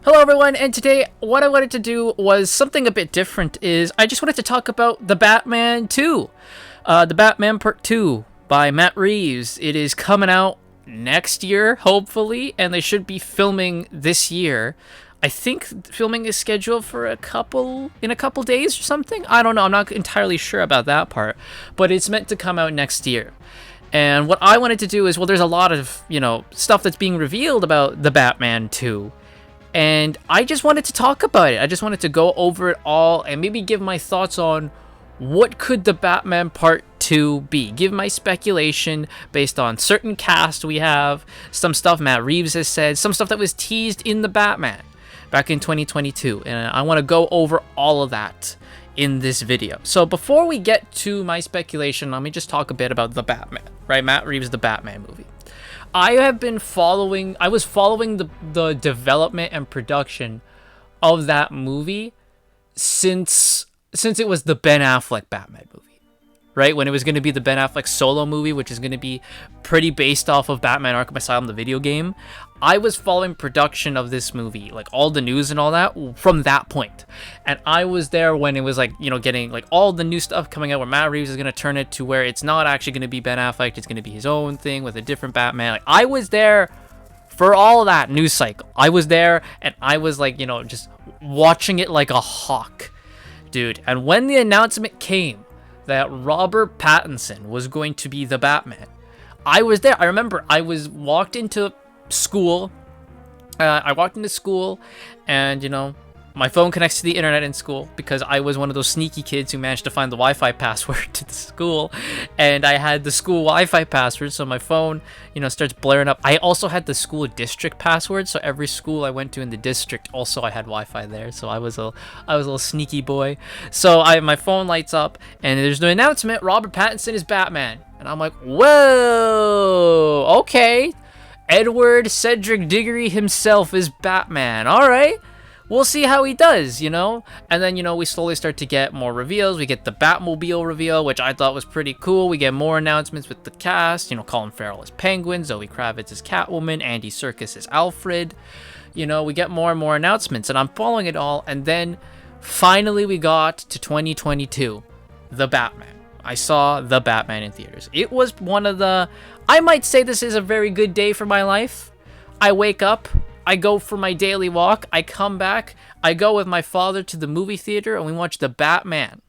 Hello everyone, and today what I wanted to do was something a bit different. I just wanted to talk about The Batman 2. The Batman Part 2 by Matt Reeves. It is coming out next year, hopefully, and they should be filming this year. I think filming is scheduled for in a couple days or something. I don't know, I'm not entirely sure about that part, but it's meant to come out next year. And what I wanted to do is, well, there's a lot of, stuff that's being revealed about The Batman 2. And I just wanted to talk about it. I just wanted to go over it all and maybe give my thoughts on what could the Batman Part 2 be. Give my speculation based on certain cast we have, some stuff Matt Reeves has said, some stuff that was teased in The Batman back in 2022. And I want to go over all of that in this video. So before we get to my speculation, let me just talk a bit about The Batman, right? Matt Reeves' The Batman movie. I was following the development and production of that movie since it was the Ben Affleck Batman movie, right? When it was going to be the Ben Affleck solo movie, which is going to be pretty based off of Batman Arkham Asylum, the video game. I was following production of this movie, like all the news and all that from that point. And I was there when it was like, getting like all the new stuff coming out where Matt Reeves is going to turn it to where it's not actually going to be Ben Affleck. It's going to be his own thing with a different Batman. Like I was there for all of that news cycle. I was there and I was like, just watching it like a hawk, dude. And when the announcement came that Robert Pattinson was going to be the Batman, I was there. I remember I walked into school. I walked into school and, my phone connects to the internet in school because I was one of those sneaky kids who managed to find the Wi-Fi password to the school. And I had the school Wi-Fi password, so my phone, starts blaring up. I also had the school district password, so every school I went to in the district, also I had Wi-Fi there. So I was a little sneaky boy. So my phone lights up and there's the announcement, Robert Pattinson is Batman. And I'm like, whoa, okay. Edward Cedric Diggory himself is Batman. All right. We'll see how he does, And then, we slowly start to get more reveals. We get the Batmobile reveal, which I thought was pretty cool. We get more announcements with the cast. Colin Farrell as Penguin, Zoe Kravitz as Catwoman, Andy Serkis as Alfred. We get more and more announcements, and I'm following it all. And then finally we got to 2022, The Batman. I saw The Batman in theaters. It was I might say this is a very good day for my life. I wake up. I go for my daily walk, I come back, I go with my father to the movie theater, and we watch The Batman.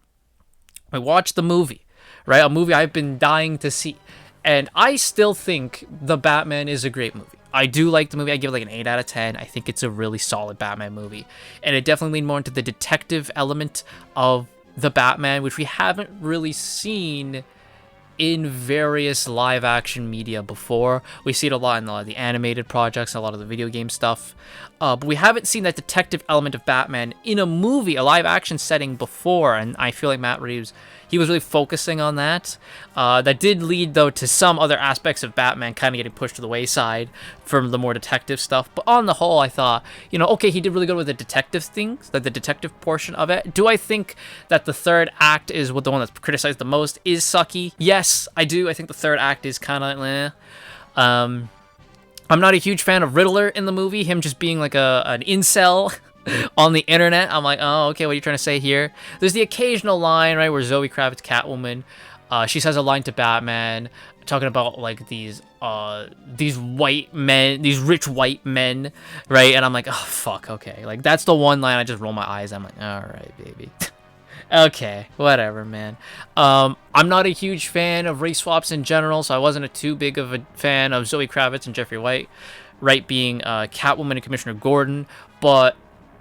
We watch the movie, right? A movie I've been dying to see. And I still think The Batman is a great movie. I do like the movie. I give it like an 8 out of 10. I think it's a really solid Batman movie. And it definitely leaned more into the detective element of The Batman, which we haven't really seen in various live action media before. We see it a lot in a lot of the animated projects, a lot of the video game stuff, but we haven't seen that detective element of Batman in a movie, a live action setting before. And I feel like Matt Reeves, he was really focusing on that. That did lead though to some other aspects of Batman kind of getting pushed to the wayside from the more detective stuff. But on the whole, I thought, okay, he did really good with the detective things, like the detective portion of it. Do I think that the third act is the one that's criticized the most is sucky? Yes, I do. I think the third act is kind of I'm not a huge fan of Riddler in the movie, him just being like an incel on the internet. I'm like, oh, okay, what are you trying to say here? There's the occasional line, right, where Zoe Kravitz, Catwoman, she says a line to Batman talking about like these white men, these rich white men, right? And I'm like, oh, fuck, okay. Like, that's the one line I just roll my eyes. I'm like, all right, baby. Okay, whatever, man. I'm not a huge fan of race swaps in general, so I wasn't too big of a fan of Zoe Kravitz and Jeffrey Wright being Catwoman and Commissioner Gordon, but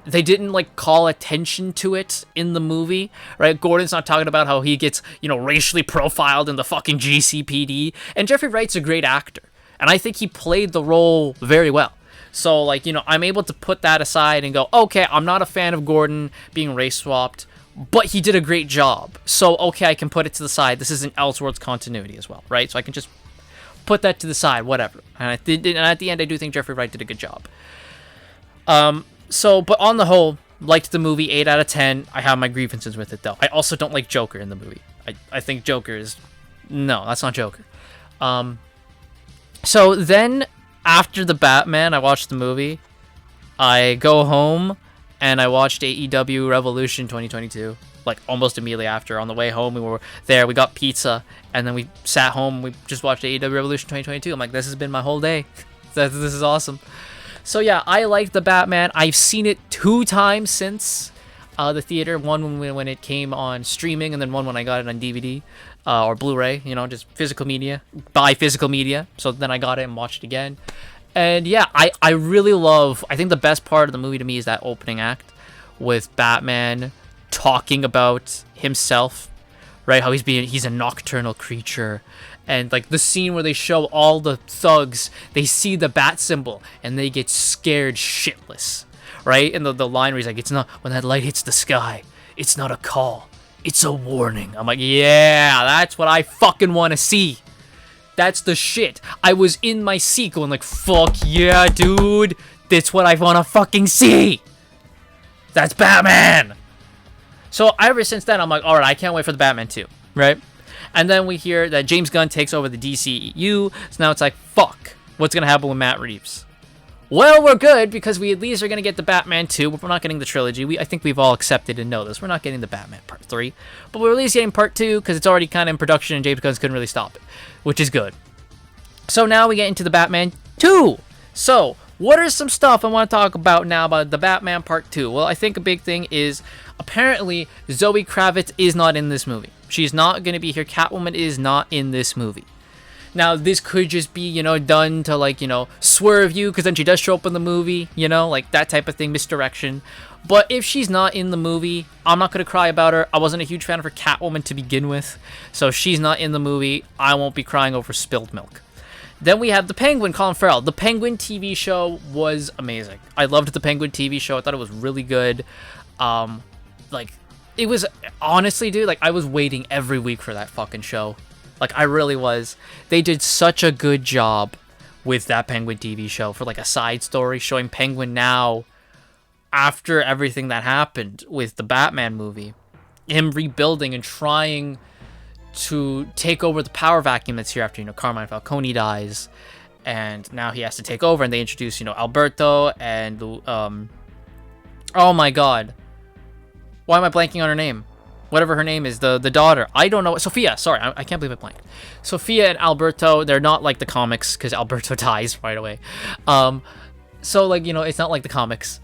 they didn't like call attention to it in the movie, right? Gordon's not talking about how he gets, racially profiled in the fucking GCPD, and Jeffrey Wright's a great actor, and I think he played the role very well. So, like, I'm able to put that aside and go, okay, I'm not a fan of Gordon being race swapped, but he did a great job. So, okay, I can put it to the side. This isn't Elseworlds continuity as well, right? So I can just put that to the side, whatever. And at the end, I do think Jeffrey Wright did a good job. But on the whole, liked the movie, 8 out of 10. I have my grievances with it, though. I also don't like Joker in the movie. I think Joker is... No, that's not Joker. So then, after The Batman, I watched the movie, I go home and I watched AEW Revolution 2022. Like almost immediately after. On the way home, we were there. We got pizza, and then we sat home. We just watched AEW Revolution 2022. I'm like, this has been my whole day. This is awesome. So yeah, I like the Batman. I've seen it 2 times since the theater. One when it came on streaming, and then one when I got it on DVD or Blu-ray. You know, just physical media. Buy physical media. So then I got it and watched it again. And yeah, I really love. I think the best part of the movie to me is that opening act with Batman talking about himself, right? How he's a nocturnal creature. And like the scene where they show all the thugs, they see the bat symbol and they get scared shitless, right? And the line where he's like, it's not, when that light hits the sky, it's not a call, it's a warning. I'm like, yeah, that's what I fucking want to see. That's the shit. I was in my seat going like, fuck yeah, dude. That's what I want to fucking see. That's Batman. So ever since then, I'm like, all right, I can't wait for the Batman 2, right? And then we hear that James Gunn takes over the DCEU. So now it's like, fuck, what's going to happen with Matt Reeves? Well, we're good because we at least are going to get the Batman 2, but we're not getting the trilogy. I think we've all accepted and know this. We're not getting the Batman Part 3, but we're at least getting Part 2 because it's already kind of in production and James Gunn couldn't really stop it, which is good. So now we get into the Batman 2. So what are some stuff I want to talk about now about the Batman Part 2? Well, I think a big thing is apparently Zoe Kravitz is not in this movie. She's not going to be here. Catwoman is not in this movie. Now, this could just be, you know, done to, like, you know, swerve you, because then she does show up in the movie, you know, like that type of thing, misdirection. But if she's not in the movie, I'm not going to cry about her. I wasn't a huge fan of her Catwoman to begin with. So if she's not in the movie, I won't be crying over spilled milk. Then we have the Penguin, Colin Farrell. The Penguin TV show was amazing. I loved the Penguin TV show. I thought it was really good. Like, it was, honestly, dude, like, I was waiting every week for that fucking show. Like, I really was. They did such a good job with that Penguin TV show for, like, a side story showing Penguin now after everything that happened with the Batman movie. Him rebuilding and trying to take over the power vacuum that's here after, you know, Carmine Falcone dies. And now he has to take over, and they introduce, you know, Alberto and, oh my god. Why am I blanking on her name? Whatever her name is, the daughter. I don't know. Sophia. Sorry, I can't believe I blanked. Sophia and Alberto, they're not like the comics, because Alberto dies right away. So, like, you know, it's not like the comics.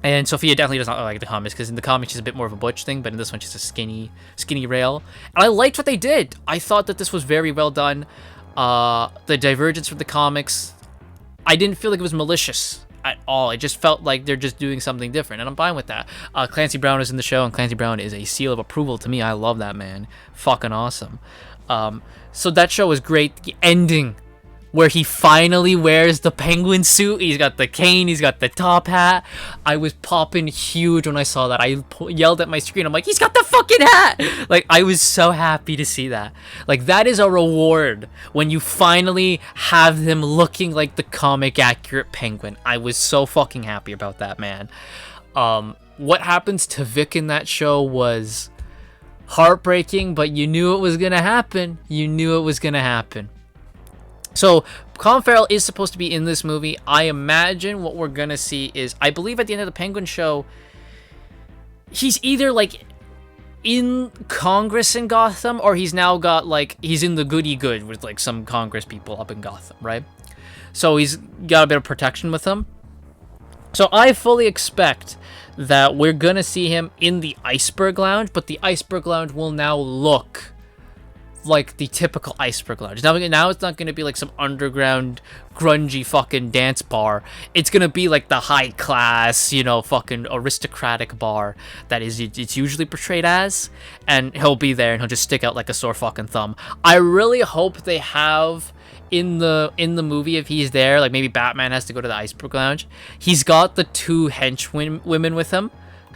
And Sophia definitely does not like the comics, because in the comics she's a bit more of a butch thing, but in this one she's a skinny rail. And I liked what they did. I thought that this was very well done. The divergence from the comics, I didn't feel like it was malicious at all. It just felt like they're just doing something different, and I'm fine with that. Clancy Brown is in the show, and Clancy Brown is a seal of approval to me. I love that man. Fucking awesome. So that show was great. The ending, where he finally wears the Penguin suit. He's got the cane, he's got the top hat. I was popping huge when I saw that. I yelled at my screen. I'm like, he's got the fucking hat! Like, I was so happy to see that. Like, that is a reward when you finally have him looking like the comic accurate Penguin. I was so fucking happy about that, man. What happens to Vic in that show was heartbreaking, but you knew it was gonna happen. You knew it was gonna happen. So, Colin Farrell is supposed to be in this movie. I imagine what we're going to see is, I believe at the end of the Penguin show, he's either, like, in Congress in Gotham, or he's now got, like, he's in the goody good with, like, some Congress people up in Gotham, right? So he's got a bit of protection with them. So I fully expect that we're going to see him in the Iceberg Lounge, but the Iceberg Lounge will now look like the typical Iceberg Lounge. Now it's not going to be like some underground grungy fucking dance bar. It's going to be like the high class, you know, fucking aristocratic bar that it's usually portrayed as, and he'll be there and he'll just stick out like a sore fucking thumb. I really hope they have in the movie, if he's there, like maybe Batman has to go to the Iceberg Lounge, he's got the 2 henchwomen with him.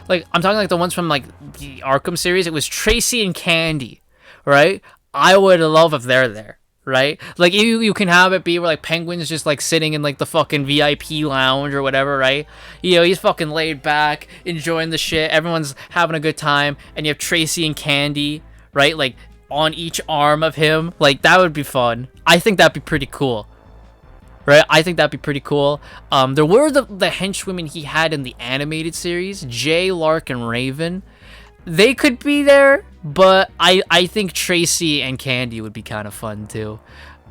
Like, I'm talking like the ones from like the Arkham series. It was Tracy and Candy, right? I would love if they're there, right? Like, you can have it be where, like, Penguin's just, like, sitting in, like, the fucking VIP lounge or whatever, right? You know, he's fucking laid back, enjoying the shit. Everyone's having a good time. And you have Tracy and Candy, right? Like, on each arm of him. Like, that would be fun. I think that'd be pretty cool. right? I think that'd be pretty cool. There were the henchwomen he had in the animated series, Jay, Lark, and Raven. They could be there, but I think Tracy and Candy would be kind of fun too,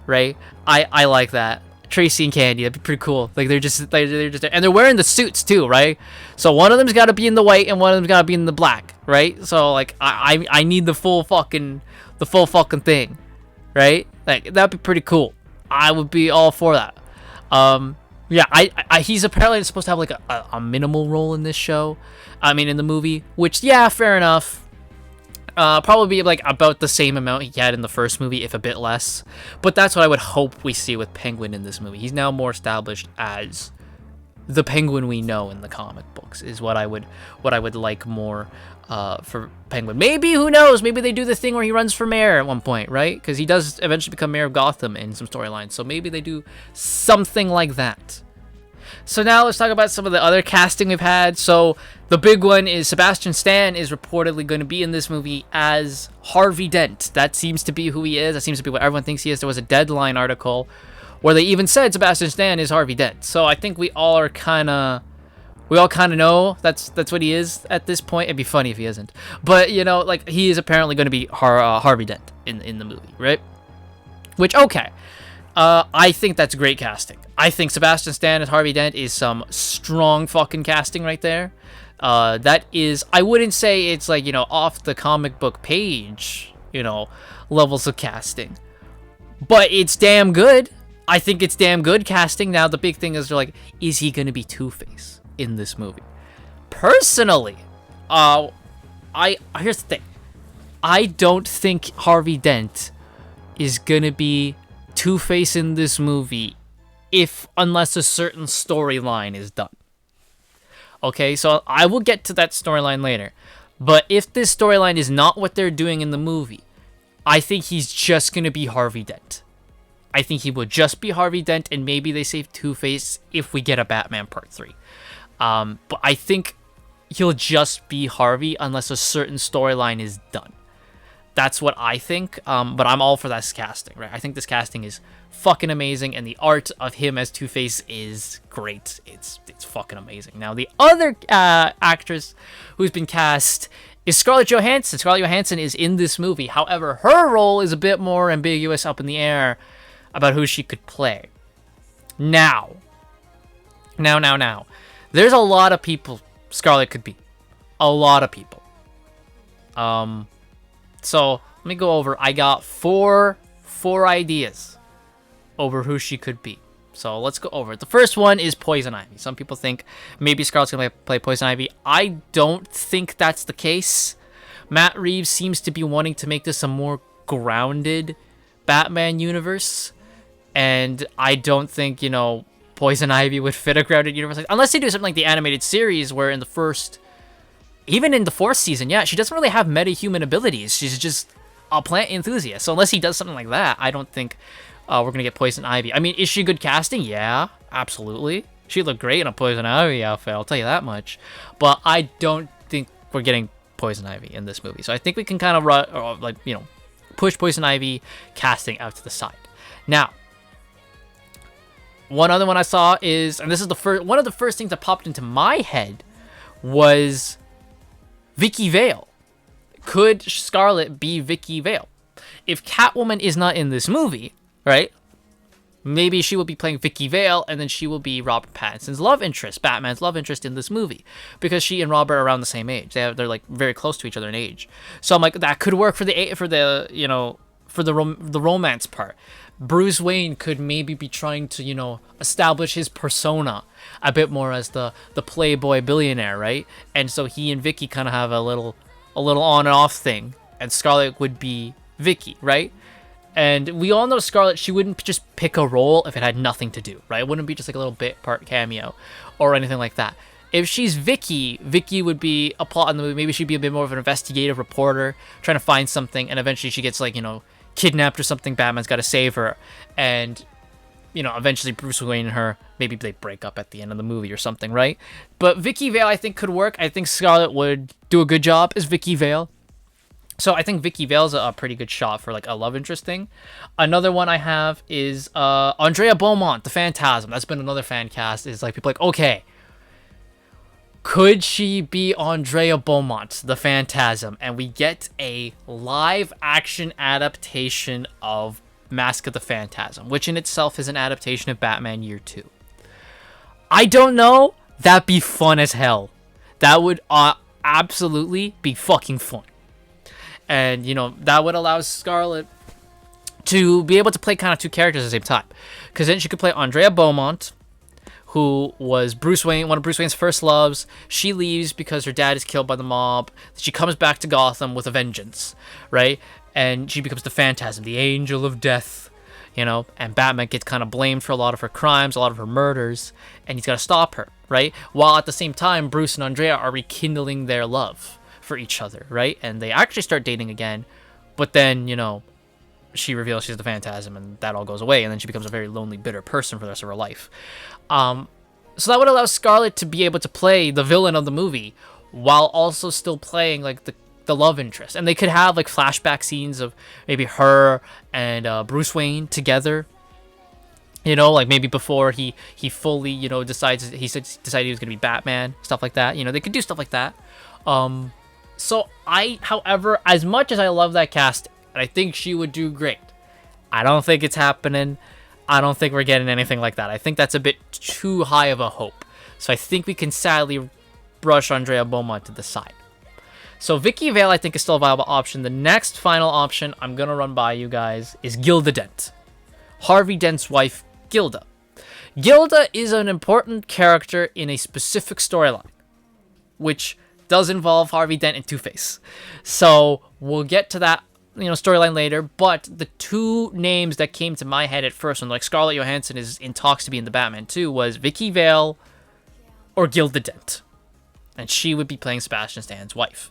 right? I like that. Tracy and Candy, that'd be pretty cool. Like they're just there. And they're wearing the suits too, right? So one of them's got to be in the white and one of them's got to be in the black, right? So like I need the full fucking thing, right? Like that'd be pretty cool. I would be all for that. Yeah, he's apparently supposed to have like a minimal role in this show. I mean, in the movie, which yeah, fair enough. Probably like about the same amount he had in the first movie, if a bit less. But that's what I would hope we see with Penguin in this movie. He's now more established as the Penguin we know in the comic books. Is what I would like more for Penguin. Maybe, who knows? Maybe they do the thing where he runs for mayor at one point, right? Because he does eventually become mayor of Gotham in some storylines. So maybe they do something like that. So now let's talk about some of the other casting we've had. So the big one is Sebastian Stan is reportedly going to be in this movie as Harvey Dent. That seems to be who he is. That seems to be what everyone thinks he is. There was a Deadline article where they even said Sebastian Stan is Harvey Dent. So I think we all kind of know that's what he is at this point. It'd be funny if he isn't. But, you know, like, he is apparently going to be Harvey Dent in the movie, right? Which, okay. I think that's great casting. I think Sebastian Stan as Harvey Dent is some strong fucking casting right there. That is, I wouldn't say it's like, you know, off the comic book page, you know, levels of casting. But it's damn good. I think it's damn good casting. Now, the big thing is, they're like, is he going to be Two-Face in this movie? Personally, here's the thing. I don't think Harvey Dent is going to be Two-Face in this movie unless a certain storyline is done. Okay, so I will get to that storyline later. But if this storyline is not what they're doing in the movie, I think he's just going to be Harvey Dent. I think he would just be Harvey Dent, and maybe they save Two-Face if we get a Batman Part 3. But I think he'll just be Harvey unless a certain storyline is done. That's what I think, but I'm all for this casting, right? I think this casting is fucking amazing, and the art of him as Two-Face is great. It's fucking amazing. Now, the other actress who's been cast is Scarlett Johansson. Scarlett Johansson is in this movie. However, her role is a bit more ambiguous, up in the air about who she could play. Now. There's a lot of people Scarlett could be. A lot of people. So let me go over. I got four ideas over who she could be. So let's go over it. The first one is Poison Ivy. Some people think maybe Scarlett's gonna play Poison Ivy. I don't think that's the case. Matt Reeves seems to be wanting to make this a more grounded Batman universe, and I don't think, you know, Poison Ivy would fit a grounded universe, unless they do something like the animated series, where in the first, even in the fourth season, yeah, she doesn't really have metahuman abilities. She's just a plant enthusiast. So unless he does something like that, I don't think we're going to get Poison Ivy. I mean, is she good casting? Yeah, absolutely. She looked great in a Poison Ivy outfit, I'll tell you that much. But I don't think we're getting Poison Ivy in this movie. So I think we can kind of, push Poison Ivy casting out to the side. Now, one other one I saw is, and this is one of the first things that popped into my head, was Vicky Vale. Could Scarlett be Vicky Vale? If Catwoman is not in this movie, right? Maybe she will be playing Vicky Vale, and then she will be Robert Pattinson's love interest, Batman's love interest in this movie, because she and Robert are around the same age. They're like very close to each other in age. So I'm like, that could work for the romance part. Bruce Wayne could maybe be trying to, establish his persona a bit more as the playboy billionaire, right? And so he and Vicky kind of have a little on and off thing, and Scarlett would be Vicky, right? And we all know Scarlett, she wouldn't just pick a role if it had nothing to do, right? It wouldn't be just like a little bit part cameo or anything like that. If she's Vicky, Vicky would be a plot in the movie. Maybe she'd be a bit more of an investigative reporter trying to find something, and eventually she gets kidnapped or something. Batman's got to save her, and eventually Bruce Wayne and her, maybe they break up at the end of the movie or something, right? But Vicky Vale, I think, could work. I think Scarlett would do a good job as Vicky Vale. So I think Vicky Vale's a pretty good shot for like a love interest thing. Another one I have is Andrea Beaumont, the Phantasm. That's been another fan cast. Is like people like, okay, could she be Andrea Beaumont, the Phantasm? And we get a live action adaptation of Mask of the Phantasm, which in itself is an adaptation of Batman Year 2. I don't know. That'd be fun as hell. That would absolutely be fucking fun. And, you know, that would allow Scarlet to be able to play kind of two characters at the same time. Because then she could play Andrea Beaumont, who was Bruce Wayne, one of Bruce Wayne's first loves. She leaves because her dad is killed by the mob. She comes back to Gotham with a vengeance, right? And she becomes the Phantasm, the Angel of Death, you know? And Batman gets kind of blamed for a lot of her crimes, a lot of her murders, and he's got to stop her, right? While at the same time, Bruce and Andrea are rekindling their love for each other, right? And they actually start dating again, but then, you know, she reveals she's the Phantasm, and that all goes away, and then she becomes a very lonely, bitter person for the rest of her life. So that would allow Scarlet to be able to play the villain of the movie while also still playing like the love interest, and they could have like flashback scenes of maybe her and Bruce Wayne together. You know, like maybe before he fully, you know, decided he was gonna be Batman, stuff like that. You know, they could do stuff like that. So however, as much as I love that cast, and I think she would do great, I don't think it's happening. I don't think we're getting anything like that. I think that's a bit too high of a hope. So I think we can sadly brush Andrea Beaumont to the side. So Vicky Vale, I think, is still a viable option. The next final option I'm going to run by you guys is Gilda Dent. Harvey Dent's wife, Gilda. Gilda is an important character in a specific storyline, which does involve Harvey Dent and Two-Face. So we'll get to that, you know, storyline later, but the two names that came to my head at first when like Scarlett Johansson is in talks to be in the Batman 2 was Vicky Vale or Gilda Dent. And she would be playing Sebastian Stan's wife.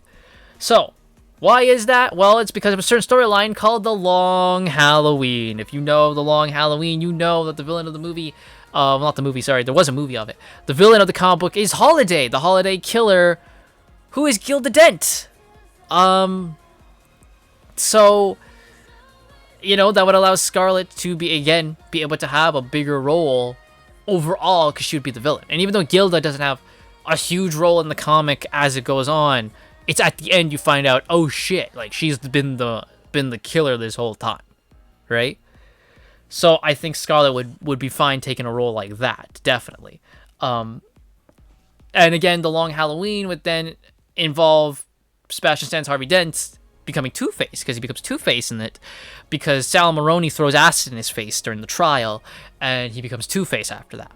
So, why is that? Well, it's because of a certain storyline called The Long Halloween. If you know The Long Halloween, you know that the villain of the movie, not the movie, sorry, there was a movie of it. The villain of the comic book is Holiday, the Holiday Killer, who is Gilda Dent. So, you know, that would allow Scarlet to be able to have a bigger role overall because she would be the villain. And even though Gilda doesn't have a huge role in the comic as it goes on, it's at the end you find out, oh shit, like she's been the killer this whole time, right? So I think Scarlet would be fine taking a role like that, definitely. And again, The Long Halloween would then involve Sebastian Stan's Harvey Dent becoming Two-Face, because he becomes Two-Face in it, because Sal Maroni throws acid in his face during the trial, and he becomes Two-Face after that.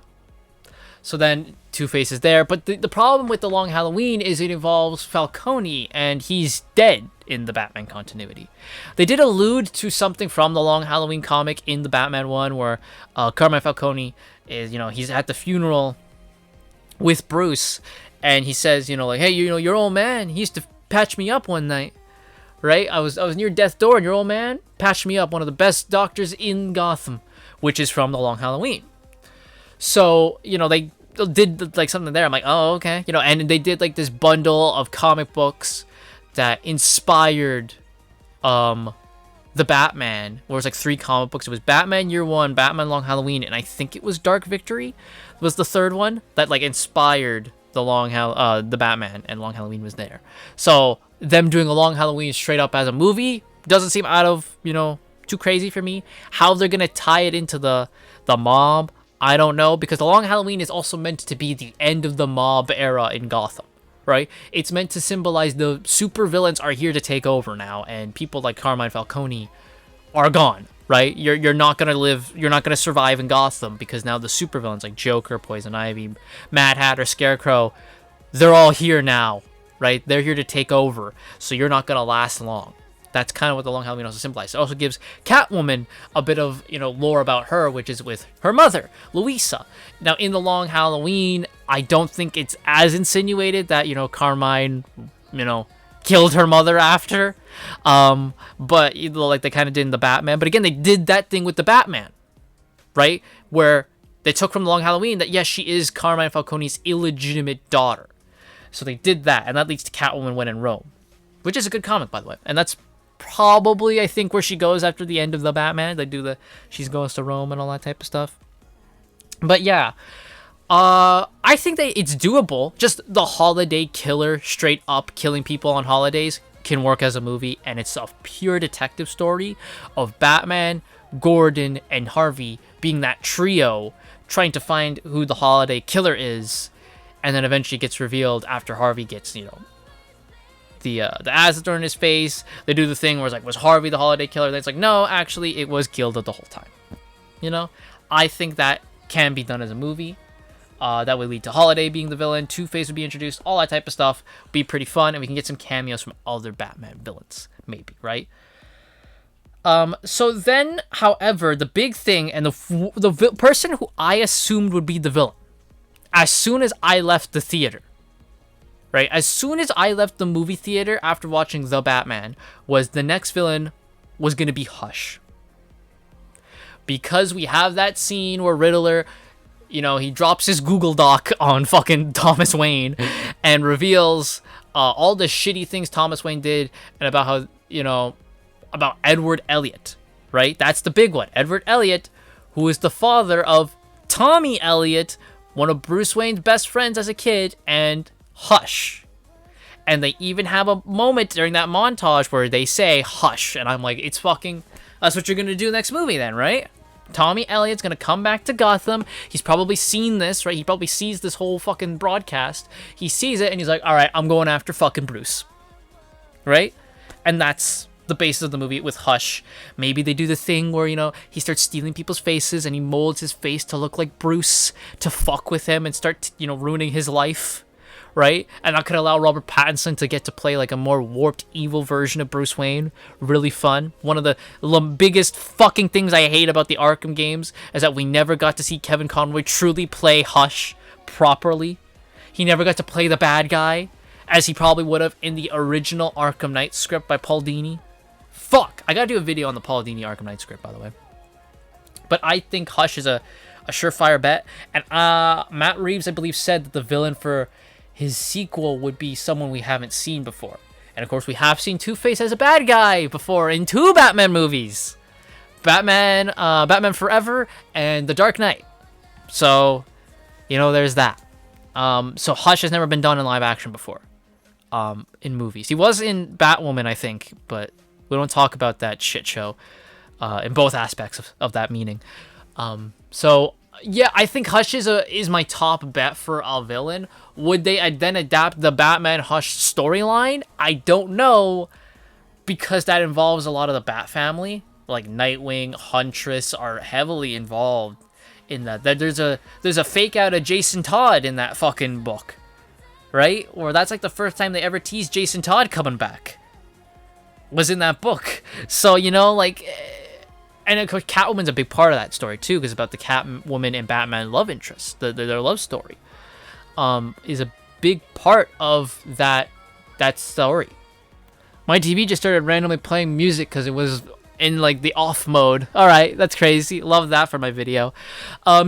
So then Two-Face is there, but the problem with The Long Halloween is it involves Falcone, and he's dead in the Batman continuity. They did allude to something from the Long Halloween comic in the Batman one, where Carmine Falcone is, you know, he's at the funeral with Bruce, and he says, you know, like, hey, you know, your old man, he used to patch me up one night. Right? I was near death's door, and your old man patched me up, one of the best doctors in Gotham, which is from The Long Halloween. So, you know, they did like something there. I'm like, oh, okay. You know, and they did like this bundle of comic books that inspired the Batman, where it was like 3 comic books. It was Batman Year 1, Batman Long Halloween, and I think it was Dark Victory was the third one that like inspired the Batman, and Long Halloween was there. So them doing a Long Halloween straight up as a movie doesn't seem out of, you know, too crazy for me. How they're gonna tie it into the mob, I don't know, because the Long Halloween is also meant to be the end of the mob era in Gotham, right? It's meant to symbolize the super villains are here to take over now, and people like Carmine Falcone are gone, right? You're not gonna survive in Gotham, because now the super villains like Joker, Poison Ivy, Mad Hatter, Scarecrow, they're all here now, right? They're here to take over, so you're not gonna last long. That's kind of what the Long Halloween also symbolizes. It also gives Catwoman a bit of, you know, lore about her, which is with her mother, Louisa. Now, in the Long Halloween, I don't think it's as insinuated that, you know, Carmine, you know, killed her mother after. But, you know, like they kind of did in the Batman. But again, they did that thing with the Batman, right? Where they took from the Long Halloween that, yes, she is Carmine Falcone's illegitimate daughter. So they did that, and that leads to Catwoman when in Rome. which is a good comic, by the way. And that's probably, I think, where she goes after the end of the Batman. They do she goes to Rome and all that type of stuff. But yeah, I think that it's doable. Just the holiday killer, straight up killing people on holidays, can work as a movie, and it's a pure detective story of Batman, Gordon, and Harvey being that trio trying to find who the holiday killer is, and then eventually gets revealed after Harvey gets, the acid thrown in his face. They do the thing where it's like, was Harvey the holiday killer? Then it's like, no, actually, it was Gilda the whole time. I think that can be done as a movie. That would lead to Holiday being the villain, Two-Face would be introduced, all that type of stuff. Be pretty fun, and we can get some cameos from other Batman villains, maybe, right? So then, however, the big thing, and the person who I assumed would be the villain, as soon as I left the theater, right? As soon as I left the movie theater after watching The Batman, was the next villain was going to be Hush. Because we have that scene where Riddler, he drops his Google Doc on fucking Thomas Wayne and reveals all the shitty things Thomas Wayne did, and about how, about Edward Elliot, right? That's the big one. Edward Elliot, who is the father of Tommy Elliot, one of Bruce Wayne's best friends as a kid, and Hush. And they even have a moment during that montage where they say Hush, and I'm like, that's what you're gonna do next movie then, right? Tommy Elliott's gonna come back to Gotham. He's probably seen this, right? He probably sees this whole fucking broadcast. He sees it and he's like, all right, I'm going after fucking Bruce, right? And that's the basis of the movie with Hush. Maybe they do the thing where, he starts stealing people's faces and he molds his face to look like Bruce to fuck with him and start, ruining his life, right? And that could allow Robert Pattinson to get to play like a more warped, evil version of Bruce Wayne. Really fun. One of the biggest fucking things I hate about the Arkham games is that we never got to see Kevin Conroy truly play Hush properly. He never got to play the bad guy, as he probably would have in the original Arkham Knight script by Paul Dini. Fuck! I gotta do a video on the Paul Dini Arkham Knight script, by the way. But I think Hush is a surefire bet. And Matt Reeves, I believe, said that the villain for his sequel would be someone we haven't seen before. And of course, we have seen Two-Face as a bad guy before in 2 Batman movies. Batman Forever and The Dark Knight. So, there's that. So Hush has never been done in live action before. In movies. He was in Batwoman, I think, but we don't talk about that shit show in both aspects of that meaning. So yeah, I think Hush is my top bet for a villain. Would they then adapt the Batman Hush storyline? I don't know, because that involves a lot of the Bat family, like Nightwing, Huntress are heavily involved in that. There's a fake out of Jason Todd in that fucking book, right? Or that's like the first time they ever teased Jason Todd coming back, was in that book. So, and of course Catwoman's a big part of that story too, because about the Catwoman and Batman love interest, their love story, is a big part of that story. My TV just started randomly playing music because it was in like the off mode. All right, that's crazy. Love that for my video.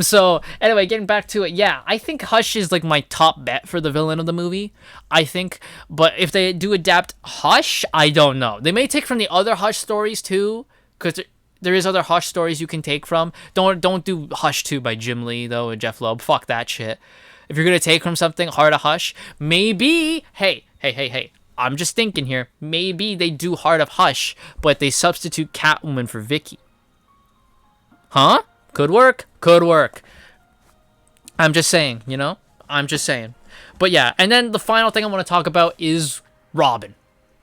So anyway, getting back to it, yeah, I think Hush is like my top bet for the villain of the movie, I think. But if they do adapt Hush, I don't know. They may take from the other Hush stories too, because there is other Hush stories you can take from. Don't do Hush 2 by Jim Lee though and Jeff Loeb. Fuck that shit. If you're gonna take from something, Heart of Hush, maybe. Hey. I'm just thinking here. Maybe they do Heart of Hush, but they substitute Catwoman for Vicky. Huh? Could work. I'm just saying, I'm just saying. But yeah, and then the final thing I want to talk about is Robin.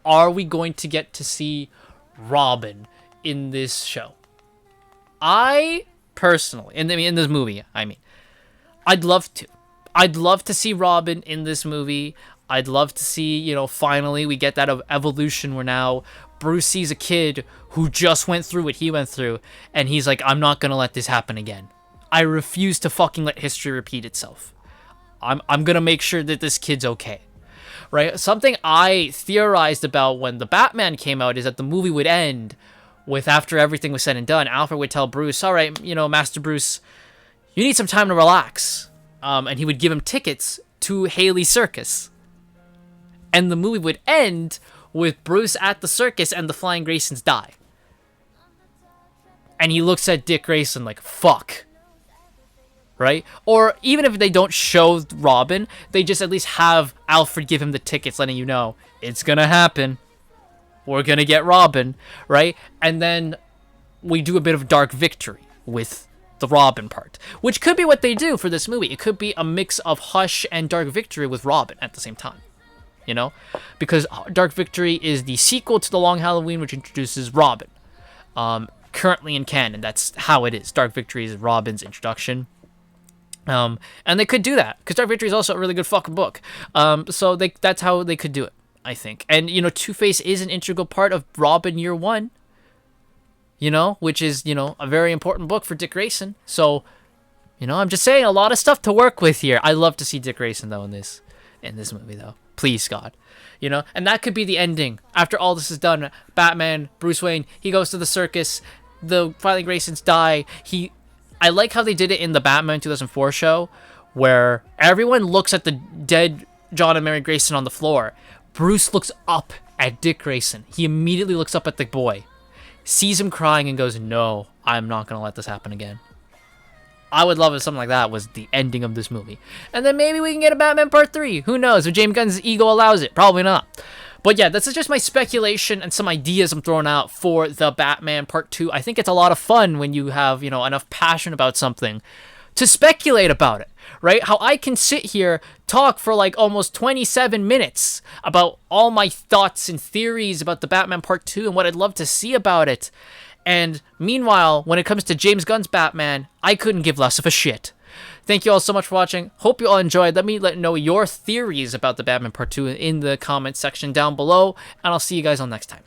Are we going to get to see Robin in this show? I personally, in this movie, I'd love to. I'd love to see Robin in this movie. I'd love to see, finally we get that evolution where now Bruce sees a kid who just went through what he went through, and he's like, I'm not gonna let this happen again. I refuse to fucking let history repeat itself. I'm gonna make sure that this kid's okay. Right? Something I theorized about when the Batman came out is that the movie would end with, after everything was said and done, Alfred would tell Bruce, all right, Master Bruce, you need some time to relax. And he would give him tickets to Haley Circus. And the movie would end with Bruce at the circus and the Flying Graysons die. And he looks at Dick Grayson like, fuck. Right? Or even if they don't show Robin, they just at least have Alfred give him the tickets, letting you know, it's gonna happen. We're gonna get Robin, right? And then we do a bit of Dark Victory with the Robin part, which could be what they do for this movie. It could be a mix of Hush and Dark Victory with Robin at the same time, you know? Because Dark Victory is the sequel to The Long Halloween, which introduces Robin. Currently in canon, that's how it is. Dark Victory is Robin's introduction. And they could do that, because Dark Victory is also a really good fucking book. So that's how they could do it, I think. And, you know, Two-Face is an integral part of Robin Year One, you know, which is, you know, a very important book for Dick Grayson. So, you know, I'm just saying, a lot of stuff to work with here. I love to see Dick Grayson, though, in this movie, though. Please, God. You know, and that could be the ending. After all this is done, Batman, Bruce Wayne, he goes to the circus, the Flying Graysons die. I like how they did it in the Batman 2004 show, where everyone looks at the dead John and Mary Grayson on the floor. Bruce looks up at Dick Grayson. He immediately looks up at the boy, sees him crying, and goes, no, I'm not going to let this happen again. I would love if something like that was the ending of this movie. And then maybe we can get a Batman Part 3. Who knows? If James Gunn's ego allows it. Probably not. But yeah, this is just my speculation and some ideas I'm throwing out for the Batman Part 2. I think it's a lot of fun when you have, you know, enough passion about something to speculate about it, right? How I can sit here, talk for like almost 27 minutes about all my thoughts and theories about the Batman Part 2 and what I'd love to see about it. And meanwhile, when it comes to James Gunn's Batman, I couldn't give less of a shit. Thank you all so much for watching. Hope you all enjoyed. Let me know your theories about the Batman Part 2 in the comment section down below, and I'll see you guys all next time.